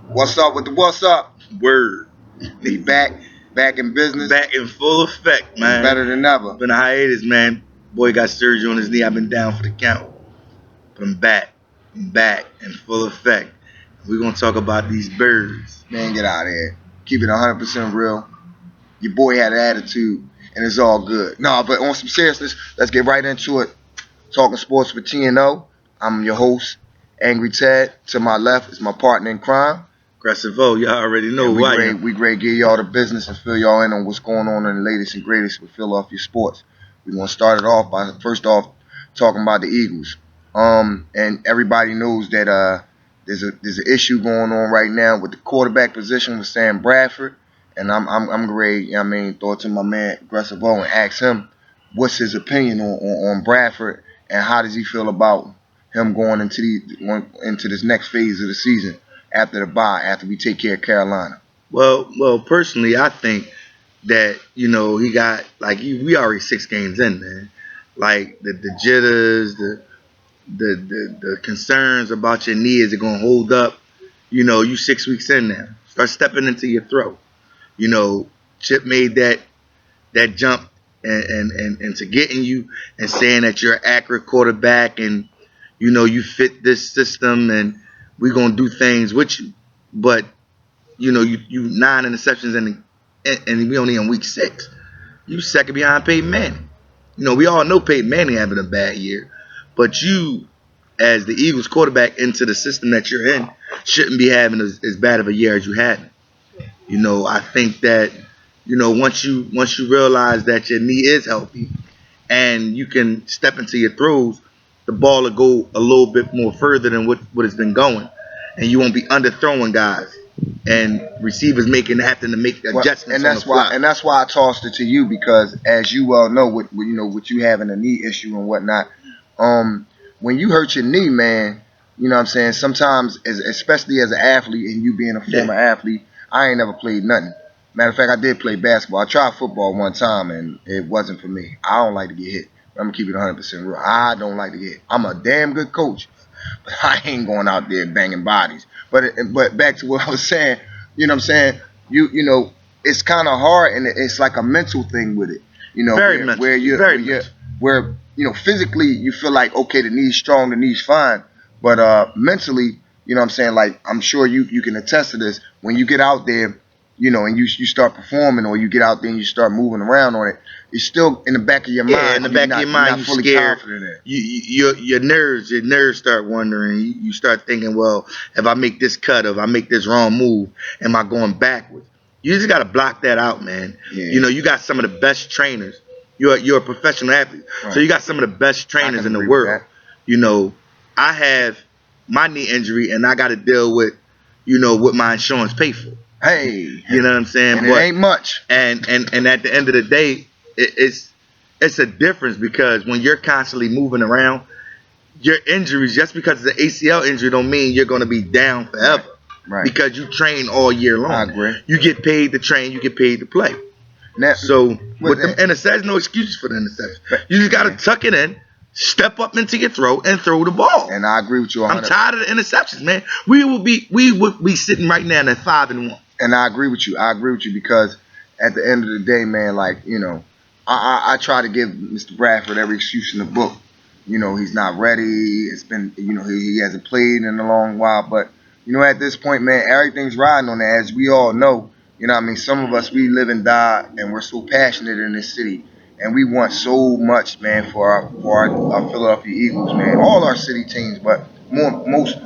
What's up with the what's up? Word. He back in business. Back in full effect, man. Better than ever. Been a hiatus, man. Boy got surgery on his knee. I've been down for the count. But I'm back. I'm back in full effect. We're going to talk about these birds. Man, get out of here. Keep it 100% real. Your boy had an attitude, and it's all good. No, but on some seriousness, let's get right into it. Talking Sports Wit Tno. I'm your host, Angry Ted. To my left is my partner in crime. Aggressive O, y'all already know who I am. We great give y'all the business and fill y'all in on what's going on in the latest and greatest with Philadelphia sports. We're going to start it off by first off talking about the Eagles. And everybody knows that there's an issue going on right now with the quarterback position with Sam Bradford. And I'm ready, throw it to my man Aggressive O and ask him what's his opinion on Bradford and how does he feel about him going into this next phase of the season after the bye, after we take care of Carolina. Well, personally, I think that, he got, we already 6 games in, man. Like, the jitters, the concerns about your knee, is it going to hold up? You 6 weeks in now. Start stepping into your throw. Chip made that jump and to getting you and saying that you're an accurate quarterback and, you fit this system and we're going to do things with you. But, you 9 interceptions and we only in week 6. You second behind Peyton Manning. We all know Peyton Manning having a bad year. But you, as the Eagles quarterback into the system that you're in, shouldn't be having as bad of a year as you had. I think that, once you realize that your knee is healthy and you can step into your throws, the ball will go a little bit more further than what it's been going. And you won't be underthrowing guys and receivers having to make adjustments on the fly. And that's why I tossed it to you, because as you well know, with you having a knee issue and whatnot, when you hurt your knee, man, sometimes, especially as an athlete and you being a former athlete, I ain't never played nothing. Matter of fact, I did play basketball. I tried football one time, and it wasn't for me. I don't like to get hit. I'm going to keep it 100% real. I don't like to get hit. I'm a damn good coach, but I ain't going out there banging bodies. But back to what I was saying, it's kind of hard, and it's like a mental thing with it. Where physically you feel like, okay, the knee's strong, the knee's fine, but mentally, like, I'm sure you can attest to this. When you get out there, and you start performing, or you get out there and you start moving around on it, it's still in the back of your mind. Yeah, in the back of your mind, you're scared. Confident Your nerves start wondering. You start thinking, well, if I make this cut, or if I make this wrong move, am I going backwards? You just got to block that out, man. Yeah. You got some of the best trainers. You're a professional athlete, right. So you got some of the best trainers in the world. I have my knee injury, and I got to deal with, what my insurance pay for. Hey, you know what I'm saying? And it ain't much. And at the end of the day, it's a difference, because when you're constantly moving around, your injuries, just because it's an ACL injury, don't mean you're going to be down forever. Right. Because you train all year long. I agree. You get paid to train. You get paid to play. Now, so with the interceptions, no excuses for the interception. You just got to tuck it in, step up into your throw, and throw the ball. And I agree with you 100%. I'm tired of the interceptions, man. We would be sitting right now at 5-1. And I agree with you. because at the end of the day, man, like, I try to give Mr. Bradford every excuse in the book. He's not ready. It's been, he hasn't played in a long while. But, at this point, man, everything's riding on that. As we all know, some of us, we live and die, and we're so passionate in this city. And we want so much, man, for our Philadelphia Eagles, man. All our city teams, but most,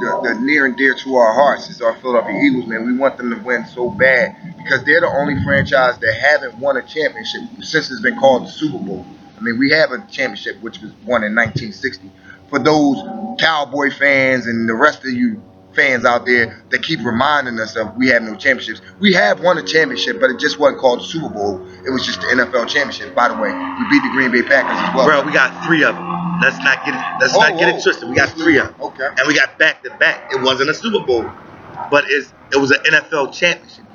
the near and dear to our hearts is our Philadelphia Eagles, man. We want them to win so bad, because they're the only franchise that haven't won a championship since it's been called the Super Bowl. We have a championship which was won in 1960. For those Cowboy fans and the rest of you fans out there that keep reminding us of we have no championships, we have won a championship, but it just wasn't called the Super Bowl. It was just the NFL championship. By the way, we beat the Green Bay Packers as well. Bro, we got 3 of them. Let's not get it twisted. We got 3 of them. Okay. And we got back-to-back. It wasn't a Super Bowl, but it was an NFL championship.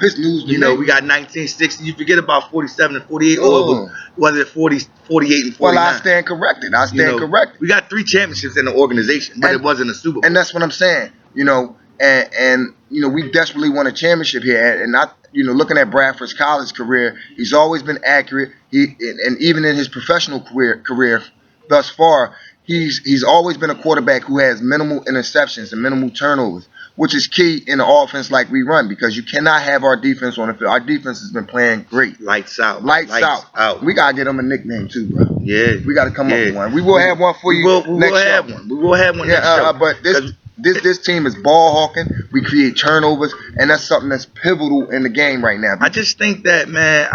His news, we got 1960. You forget about 47 and 48, or was it 48 and 49? Well, I stand corrected. corrected. We got 3 championships in the organization, but it wasn't a Super Bowl. And that's what I'm saying. and we desperately want a championship here. And I, looking at Bradford's college career, he's always been accurate. And even in his professional career thus far, he's always been a quarterback who has minimal interceptions and minimal turnovers, which is key in an offense like we run, because you cannot have our defense on the field. Our defense has been playing great. Lights out. Lights out. We gotta get them a nickname too, bro. Yeah. We gotta come up with one. We will have one for you next show. We will have one next show. But this team is ball hawking. We create turnovers, and that's something that's pivotal in the game right now. I just think that, man.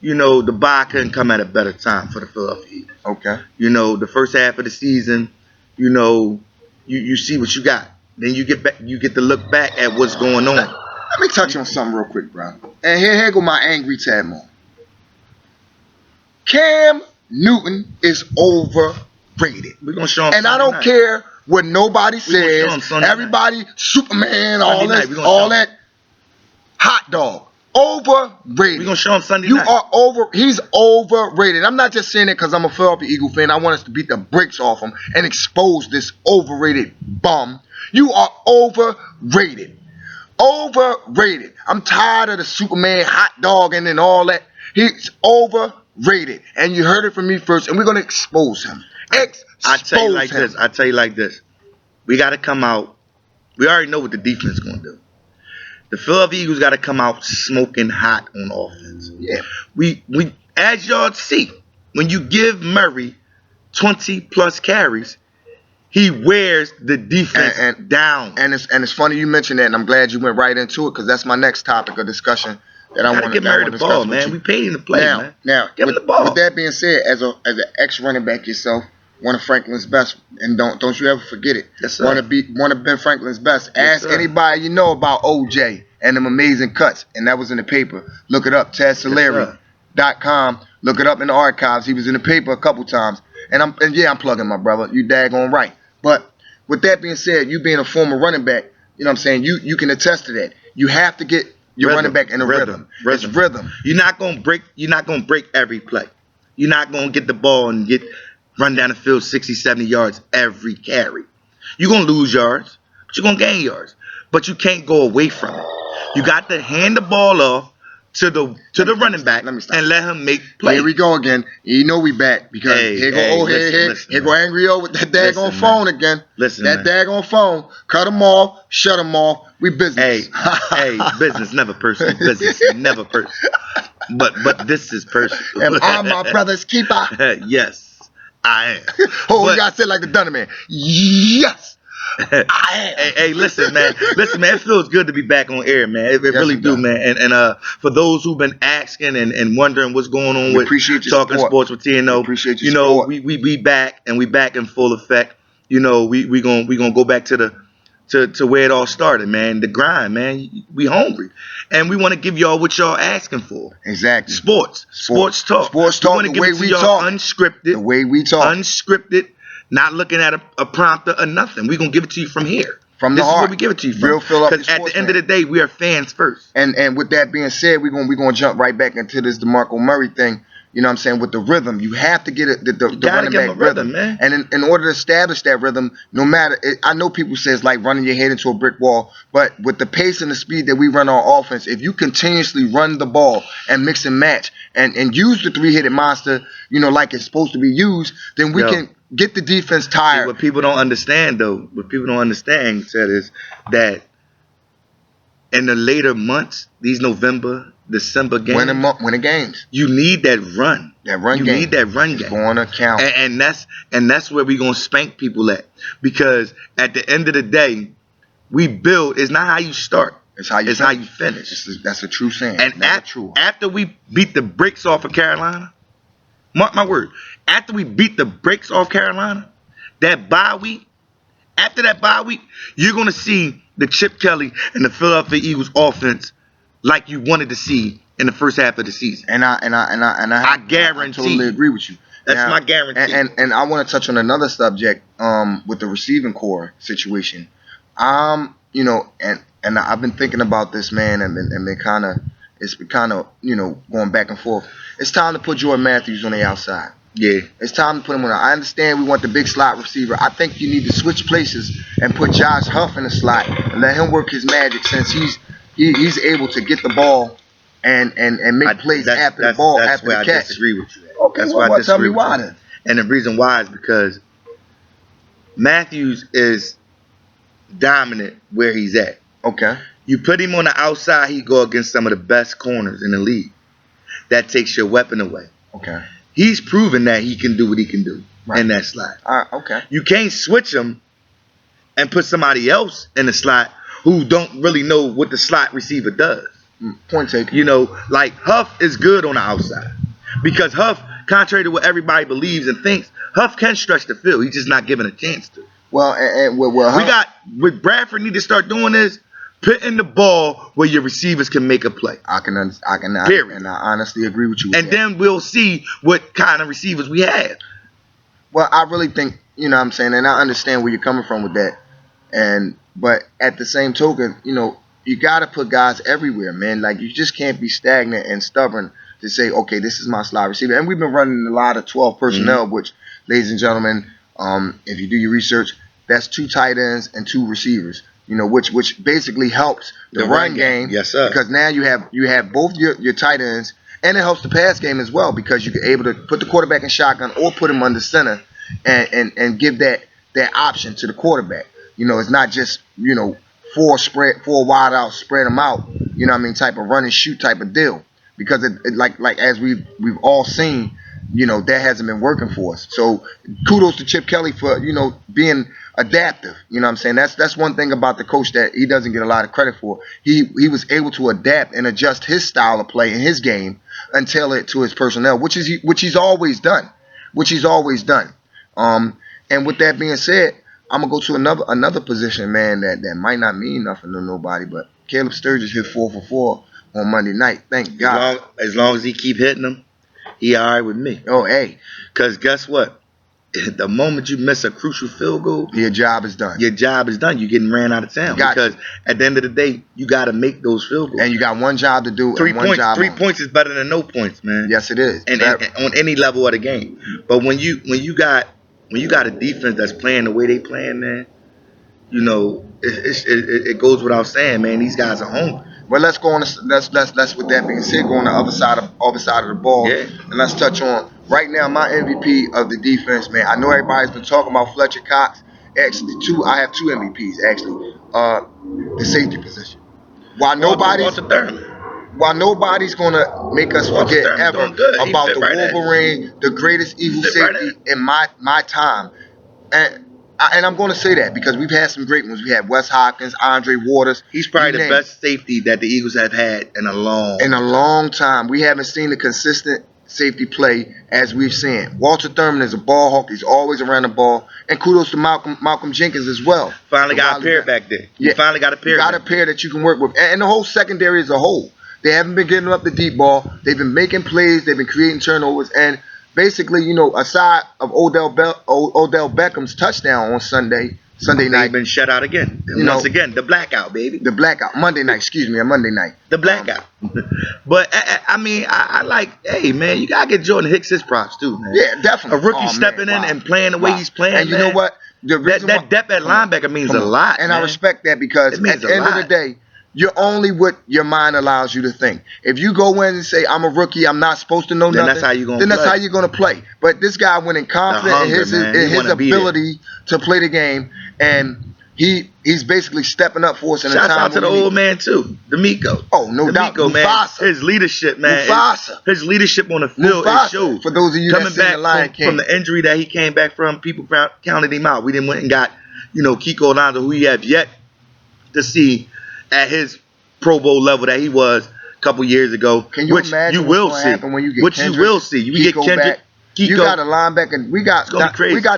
The bye couldn't come at a better time for the Philadelphia Eagles. Okay. The first half of the season, you see what you got. Then you get back. You get to look back at what's going on. Let me touch on something real quick, bro. And here go my angry Tad moment. Cam Newton is overrated. We're gonna show him. And I don't care what nobody says. Everybody, Superman, all that hot dog. Overrated. We're gonna show him Sunday night. He's overrated. I'm not just saying it because I'm a Philadelphia Eagle fan. I want us to beat the brakes off him and expose this overrated bum. You are overrated. Overrated. I'm tired of the Superman hot dog and all that. He's overrated. And you heard it from me first, and we're gonna expose him. I tell you like this. We gotta come out. We already know what the defense is gonna do. The Philadelphia Eagles got to come out smoking hot on offense. Yeah. We as y'all see, when you give Murray 20 plus carries, he wears the defense down. And it's funny you mentioned that, and I'm glad you went right into it, because that's my next topic of discussion that I want to get Murray the ball, man. We paid him to play, man. Now, give him the ball. With that being said, as an ex running back yourself, one of Franklin's best, and don't you ever forget it. Yes, sir. One of Ben Franklin's best. Yes, Ask anybody you know about OJ and them amazing cuts, and that was in the paper. Look it up, TedSolari.com. Look it up in the archives. He was in the paper a couple times. And I'm plugging my brother. You daggone right. But with that being said, you being a former running back, you know what I'm saying, you can attest to that. You have to get your running back in a rhythm. It's rhythm. You're not gonna break every play. You're not gonna get the ball and run down the field 60, 70 yards every carry. You're going to lose yards, but you're going to gain yards. But you can't go away from it. You got to hand the ball off to the running back and let him make plays. Here we go again. You know we back, because here go Angry O with that daggone phone again. Listen, that daggone phone. Cut them off, shut them off. We business. Hey, business never personal. Business never personal. But this is personal. Am I my brother's keeper? Yes. I am. You gotta say it like the Dunner Man. Yes, I am. Hey, listen, man. It feels good to be back on air, man. It really do, man. And for those who've been asking and wondering what's going on with Talking Sports with Tno, appreciate your support. we back, and we back in full effect. We gonna go back to where it all started, man. The grind, man. We hungry, and we want to give y'all what y'all asking for. Exactly. Sports talk. We want to give it to y'all unscripted. The way we talk. Unscripted. Not looking at a prompter or nothing. We're gonna give it to you from here. From the heart. This is where we give it to you from. Real Because at the end of the day, we are fans first. And with that being said, we're gonna jump right back into this DeMarco Murray thing. You know what I'm saying? With the rhythm, you have to get the running back rhythm, man. And in order to establish that rhythm, no matter, I know people say it's like running your head into a brick wall, but with the pace and the speed that we run our offense, if you continuously run the ball and mix and match and use the three-headed monster, like it's supposed to be used, then we can get the defense tired. See, what people don't understand, Ted, is that in the later months, these November, December games, winning games, you need that run. You need that run game. It's going to count. And that's where we're going to spank people at. Because at the end of the day, we build. It's not how you start. It's how you finish. That's a true saying. And after we beat the brakes off of Carolina, mark my word, after we beat the brakes off Carolina, after that bye week, you're going to see the Chip Kelly and the Philadelphia Eagles offense like you wanted to see in the first half of the season. And I guarantee. I totally agree with you. That's my guarantee. And I want to touch on another subject with the receiving core situation. And I've been thinking about this, man, and it's been kind of going back and forth. It's time to put Jordan Matthews on the outside. Yeah. It's time to put him on. I understand we want the big slot receiver. I think you need to switch places and put Josh Huff in the slot and let him work his magic since he's able to get the ball and make plays after the ball, that's after where the I catch. disagree with you. Okay, That's well, why I tell me disagree with why you. then. And the reason why is because Matthews is dominant where he's at. Okay. You put him on the outside, he go against some of the best corners in the league. That takes your weapon away. Okay. He's proven that he can do what he can do in that slot. Okay. You can't switch him and put somebody else in the slot who don't really know what the slot receiver does. Point taken. You know, like Huff is good on the outside because Huff, contrary to what everybody believes and thinks, Huff can stretch the field. He's just not given a chance to. Well, What Bradford need to start doing is putting the ball where your receivers can make a play. I can, Period. and I honestly agree with you. And then we'll see what kind of receivers we have. Well, I really think, you know what I'm saying, and I understand where you're coming from with that. But at the same token, you know, you got to put guys everywhere, man. Like, you just can't be stagnant and stubborn to say, okay, this is my slot receiver. And we've been running a lot of 12 personnel, which, ladies and gentlemen, if you do your research, that's 2 tight ends and 2 receivers. You know, which basically helps the run game. Yes, sir. Because now you have both your tight ends, and it helps the pass game as well because you're able to put the quarterback in shotgun or put him under center and give that option to the quarterback. You know, it's not just, you know, 4 wide out, spread them out, you know what I mean, type of run and shoot type of deal. Because it like as we've all seen, you know, that hasn't been working for us. So kudos to Chip Kelly for, you know, being adaptive. You know what I'm saying? That's one thing about the coach that he doesn't get a lot of credit for. He was able to adapt and adjust his style of play in his game and tailor it to his personnel, which he's always done. And with that being said, I'm gonna go to another position, man, that might not mean nothing to nobody, but Caleb Sturgis hit 4 for 4 on Monday night. Thank God. As long as he keep hitting them, he all right with me. Oh, hey. Because guess what? The moment you miss a crucial field goal, your job is done. You're getting ran out of town. Because at the end of the day, you got to make those field goals. And you got one job to do. 3 points. 3 points is better than no points, man. Yes, it is. And on any level of the game. But when you got a defense that's playing the way they playing, man, you know, it goes without saying, man. These guys are hungry. Well, let's go on. Let's with that being said, go on the other side of the ball, and let's touch on right now my MVP of the defense, man. I know everybody's been talking about Fletcher Cox. Actually, I have 2 MVPs actually. The safety position. While nobody's gonna make us forget ever about the Wolverine, the greatest evil safety in my time, and I'm going to say that because we've had some great ones. We had Wes Hopkins, Andre Waters. He's probably the best safety that the Eagles have had in a long time. We haven't seen the consistent safety play as we've seen. Walter Thurman is a ball hawk. He's always around the ball. And kudos to Malcolm Jenkins as well. Finally got a pair back there. You finally got a pair. Got a pair that you can work with. And the whole secondary as a whole. They haven't been getting up the deep ball. They've been making plays. They've been creating turnovers. And basically, you know, aside of Odell Beckham's touchdown on Sunday night. They've been shut out again. Once again, the blackout, baby. The blackout. Monday night. The blackout. But, I mean, I like, hey, man, you got to get Jordan Hicks his props, too, man. Yeah, definitely. A rookie stepping in and playing the way he's playing, and you know what? That depth at linebacker means a lot, and I respect that because at the end of the day, you're only what your mind allows you to think. If you go in and say, I'm a rookie, I'm not supposed to know nothing, that's how you're going to play. But this guy went in confident in his ability to play the game, and he's basically stepping up for us in a time. Shouts out to the old man, too, D'Amico. Oh, no doubt. Mufasa. Man, his leadership, man. His leadership on the field, it showed. For those of you coming back from the injury that he came back from, people counted him out. We didn't went and got, you know, Kiko Alonso, who we have yet to see at his Pro Bowl level that he was a couple years ago. Can you imagine what's going to happen when you get Kendrick, you will see. You get Kendrick. Back. You got a linebacker. We got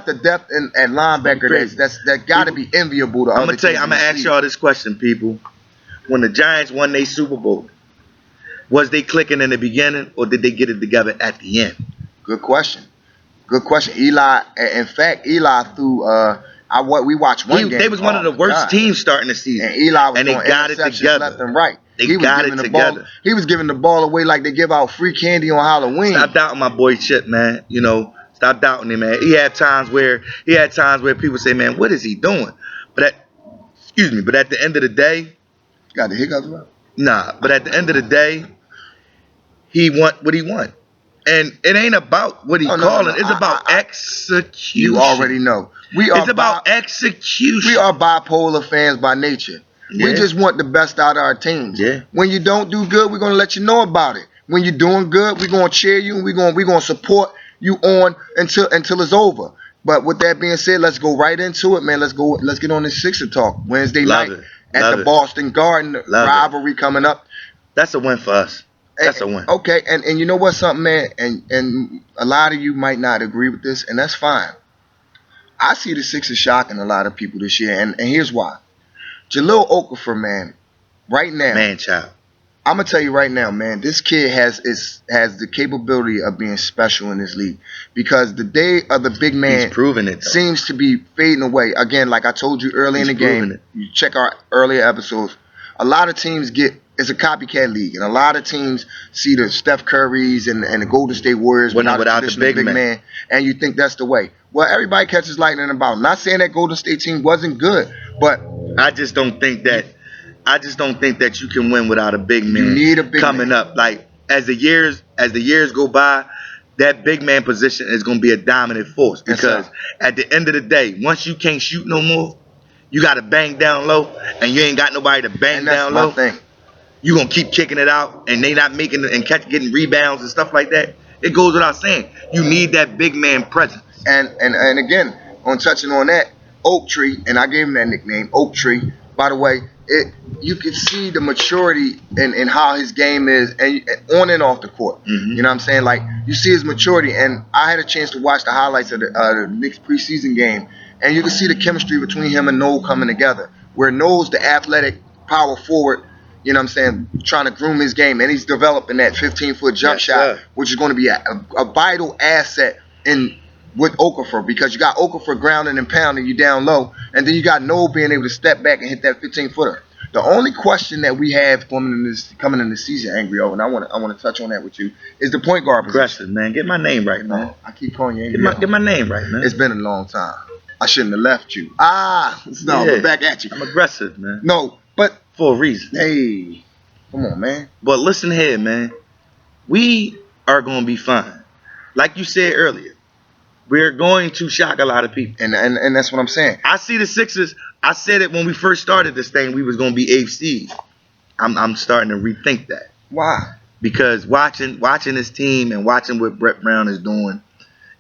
the depth at linebacker that got to be enviable to other teams. I'm gonna ask y'all this question, people. When the Giants won their Super Bowl, was they clicking in the beginning or did they get it together at the end? Good question. Eli, in fact, Eli threw. We watched one game. They was one of the worst teams starting the season. And Eli was they got it together left and right. He was giving the ball away like they give out free candy on Halloween. Stop doubting my boy Chip, man. You know, Stop doubting him, man. He had times where people say, man, what is he doing? But at the end of the day, Got the hiccups, bro? nah. But at the end of the day, he want what he want. And it ain't about what he calling. It's about execution. You already know. It's about execution. We are bipolar fans by nature. Yeah. We just want the best out of our teams. Yeah. When you don't do good, we're gonna let you know about it. When you're doing good, we're gonna cheer you and we're gonna support you on until it's over. But with that being said, let's go right into it, man. Let's get on this Sixer talk Wednesday night at the Boston Garden rivalry coming up. That's a win for us. That's a win. Okay, and you know what, something, man, and a lot of you might not agree with this, and that's fine. I see the Sixers shocking a lot of people this year, and here's why. Jahlil Okafor, man, right now, man, child. I'm gonna tell you right now, man, this kid has the capability of being special in this league because the day of the big man He's proven it, seems to be fading away. Again, like I told you early in the game, you check our earlier episodes. A lot of teams it's a copycat league, and a lot of teams see the Steph Currys and the Golden State Warriors without the big man, and you think that's the way. Well, everybody catches lightning about. Not saying that Golden State team wasn't good, but I just don't think that you can win without a big man. You need a big coming man. up. Like as the years go by, that big man position is going to be a dominant force because at the end of the day, once you can't shoot no more, you got to bang down low, and you ain't got nobody to bang down low. You're going to keep kicking it out, and they not making it and getting rebounds and stuff like that. It goes without saying. You need that big man presence. And again, on touching on that, Oak Tree, and I gave him that nickname, Oak Tree. By the way, you can see the maturity in how his game is, and on and off the court. Mm-hmm. You know what I'm saying? Like, you see his maturity, and I had a chance to watch the highlights of the Knicks preseason game, and you can see the chemistry between him and Noel coming together, where Noel's the athletic power forward, you know what I'm saying, trying to groom his game, and he's developing that 15-foot jump shot, which is going to be a vital asset with Okafor, because you got Okafor grounding and pounding you down low, and then you got Noel being able to step back and hit that 15-footer. The only question that we have coming in the season, Angry O, and I want to touch on that with you, is the point guard position. Aggressive, man. Get my name right, man. No, I keep calling you Angry O. Get my name right, man. It's been a long time. I shouldn't have left you. But back at you. I'm aggressive, man. No, but for a reason. Hey, come on, man. But listen here, man. We are going to be fine. Like you said earlier, we're going to shock a lot of people. And that's what I'm saying. I see the Sixers. I said it when we first started this thing, we was going to be 8th seed. I'm starting to rethink that. Why? Because watching this team and watching what Brett Brown is doing,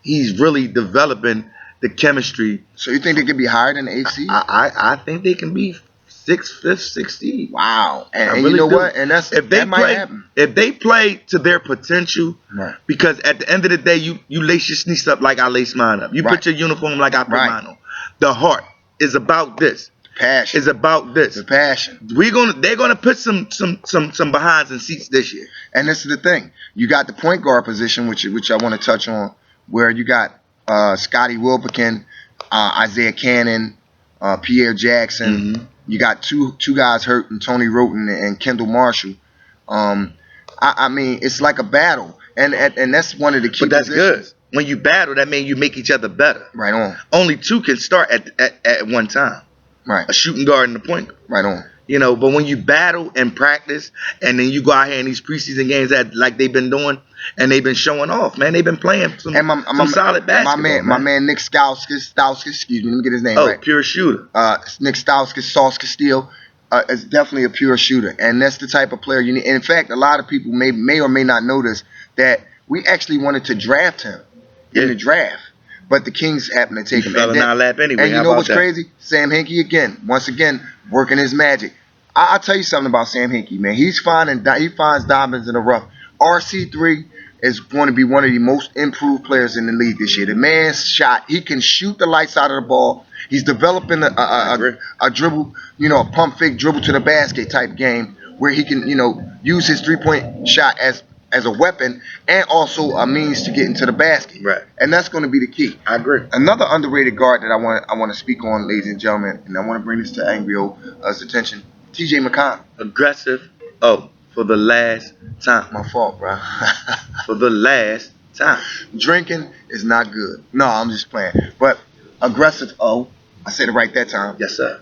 he's really developing the chemistry. So you think they could be higher than the 8th seed? I think they can be 6th, 5th, 6th seed. Wow. And really you know do. what? And that might happen. If they play to their potential, right. Because at the end of the day, you lace your sneaks up like I lace mine up. You put your uniform like I put mine on. The heart is about this. Passion. It's about this. The passion. They're gonna put some behinds and seats this year. And this is the thing. You got the point guard position, which I want to touch on, where you got Scottie Wilbekin, Isaiah Cannon, Pierre Jackson. Mm-hmm. You got two guys hurt, and Tony Roten and Kendall Marshall. I mean, it's like a battle, and that's one of the key. But that's positions. good. When you battle, that means you make each other better. Right on. Only two can start at one time. Right. A shooting guard and a point guard. Right on. You know, but when you battle and practice, and then you go out here in these preseason games like they've been doing, and they've been showing off, man. They've been playing some solid basketball. My man Nick Stauskas, excuse me, let me get his name right. Oh, pure shooter. Nick Stauskas Steele is definitely a pure shooter, and that's the type of player you need. And in fact, a lot of people may or may not notice that we actually wanted to draft him in the draft, but the Kings happened to take him. Fell in our lap anyway. And you know what's crazy? Sam Hinkie once again, working his magic. I'll tell you something about Sam Hinkie, man. He finds diamonds in the rough. RC3 is going to be one of the most improved players in the league this year. The man's shot, he can shoot the lights out of the ball. He's developing a dribble, a pump fake dribble to the basket type game where he can, use his 3-point shot as a weapon and also a means to get into the basket. Right. And that's going to be the key. I agree. Another underrated guard that I want to speak on, ladies and gentlemen, and I want to bring this to Angry O's attention, T.J. McConnell. Aggressive. Oh, for the last time. My fault, bro. For the last Time. Drinking is not good. No, I'm just playing. But aggressive O, I said it right that time. Yes, sir.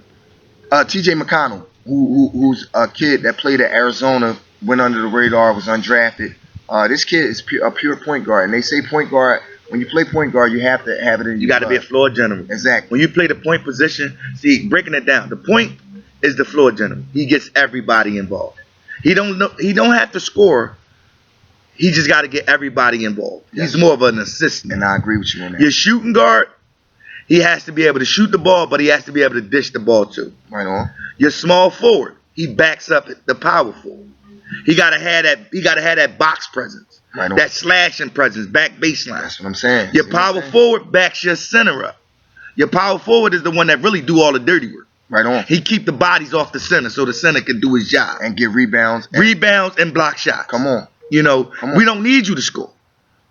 T.J. McConnell, who's a kid that played at Arizona, went under the radar, was undrafted. This kid is a pure point guard, and they say point guard. When you play point guard, you have to have it in your You got to blood. be a floor general. Exactly. When you play the point position, see, breaking it down, the point is the floor general. He gets everybody involved. He don't have to score. He just got to get everybody involved. Yes. He's more of an assistant. And I agree with you on that. Your shooting guard, he has to be able to shoot the ball, but he has to be able to dish the ball too. Right on. Your small forward, he backs up the power forward. He gotta have that box presence, Right on. that slashing presence, back baseline. That's what I'm saying. Your See what I'm power saying? forward backs your center up. Your power forward is the one that really do all the dirty work. Right on. He keep the bodies off the center so the center can do his job. And get rebounds. Rebounds and block shots. Come on. You know, Come on. we don't need you to score.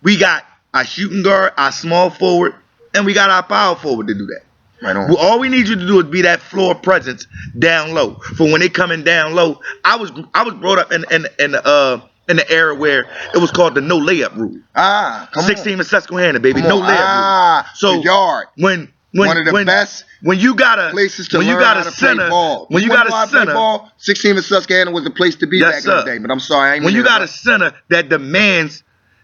We got our shooting guard, our small forward, and we got our power forward to do that. Right on. Well, all we need you to do is be that floor presence down low. For when they coming down low, I was brought up in the era where it was called the no layup rule. Come 16 to Susquehanna, baby, Come no on. layup rule. So the yard. when One of the best when you got a places to when you learn got how a to play center, ball. when you got a center, ball, 16 to Susquehanna was the place to be Yes, back sir. in the day. But I'm sorry, I ain't when mean you to got a interrupt. center that demands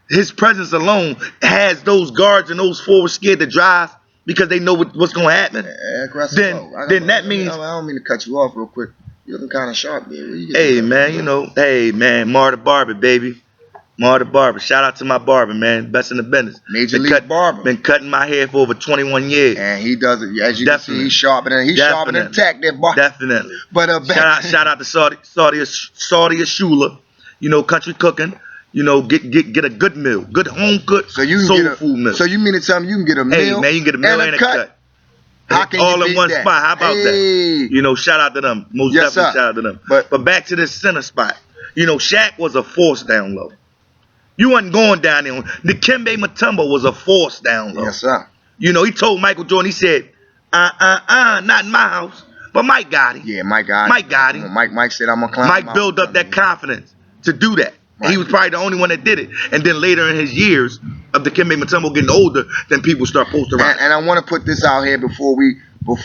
his presence alone has those guards and those forwards scared to drive because they know what's going to happen. Aggressive then- flow. then that means- I don't mean to cut you off real quick. You're looking kind of sharp, baby. Hey man, Marta Barber, baby. Marta Barber. Shout out to my barber, man. Best in the business. Major league barber. Been cutting my hair for over 21 years. And he does it, as you can see, Definitely. he's sharper than Tech, that boy. Definitely. But Shout out to Saudi Ashula. You know, country cooking. You know, get a good meal, good home cooked so you can soul get a, food meal. So you mean to tell me you can get a meal? Hey man, you can get a meal and a cut. How can all you in beat one that? spot. How about that? Hey. You know, shout out to them. Most Yes, definitely sir. shout out to them. But back to this center spot. You know, Shaq was a force down low. You wasn't going down there. Dikembe Mutombo was a force down low. yes, sir. You know, he told Michael Jordan, he said, not in my house. But Mike got him. Yeah, Mike got him. Mike got him. Come on, Mike said, I'm going to climb. Mike built up that confidence to do that. Right. He was probably the only one that did it. And then later in his years of Dikembe Mutombo getting older, then people start posting around. And I want to put this out here before we move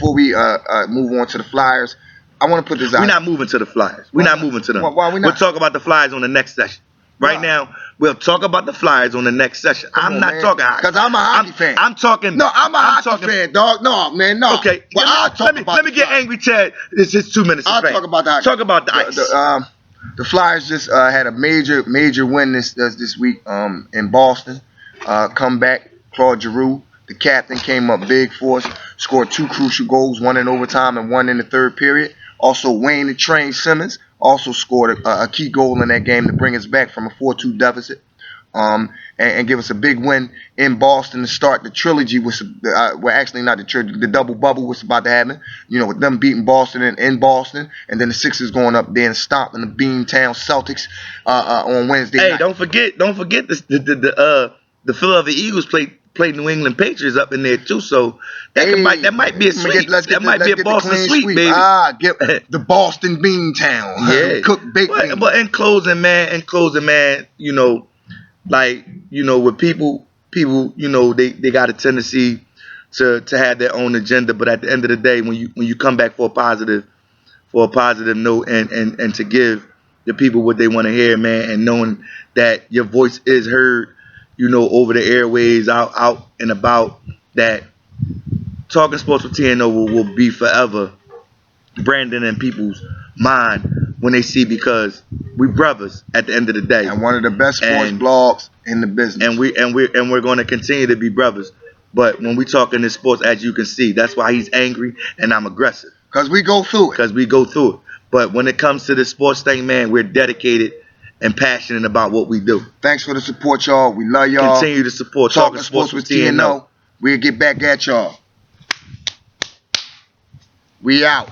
on to the Flyers. I want to put this out. We're not moving to the Flyers. We're not moving to them. Why we not? We'll talk about the Flyers on the next session. Right Why? now, we'll talk about the Flyers on the next session. Come I'm on, not man. talking hockey. Because I'm a hockey fan. I'm talking. No, I'm a hockey talking, fan, dog. No, man, no. Okay, Well, I'll talk about let me the get Flyers. angry, Chad. It's just 2 minutes. of I'll fame. talk about the hockey. Talk about the ice. The Flyers just had a major win this week in Boston. Comeback, Claude Giroux, the captain, came up big for us, scored 2 crucial goals, 1 in overtime and 1 in the third period. Also, Wayne the Train Simmons also scored a key goal in that game to bring us back from a 4-2 deficit. And give us a big win in Boston to start the trilogy. Well, actually not the trilogy, the double bubble was about to happen. You know, with them beating Boston in Boston, and then the Sixers going up there and stomping the Beantown Celtics on Wednesday Hey, night. don't forget the Philadelphia Eagles played New England Patriots up in there too. So that might be a sweep. That might be a Boston sweep, baby. Get the Boston Beantown. Yeah. Cook baked beans. But in closing, man, you know, like, you know, with people, you know, they got a tendency to have their own agenda. But at the end of the day, when you come back for a positive note and to give the people what they want to hear, man, and knowing that your voice is heard, you know, over the airways, out and about, that Talking Sports with Tno will be forever branding in people's mind when they see, because we brothers at the end of the day. And one of the best sports blogs in the business. And we're going to continue to be brothers. But when we talk in this sports, as you can see, that's why he's angry and I'm aggressive. Because we go through it. But when it comes to this sports thing, man, we're dedicated and passionate about what we do. Thanks for the support, y'all. We love y'all. Continue to support Talking Sports with Tno. We'll get back at y'all. We out.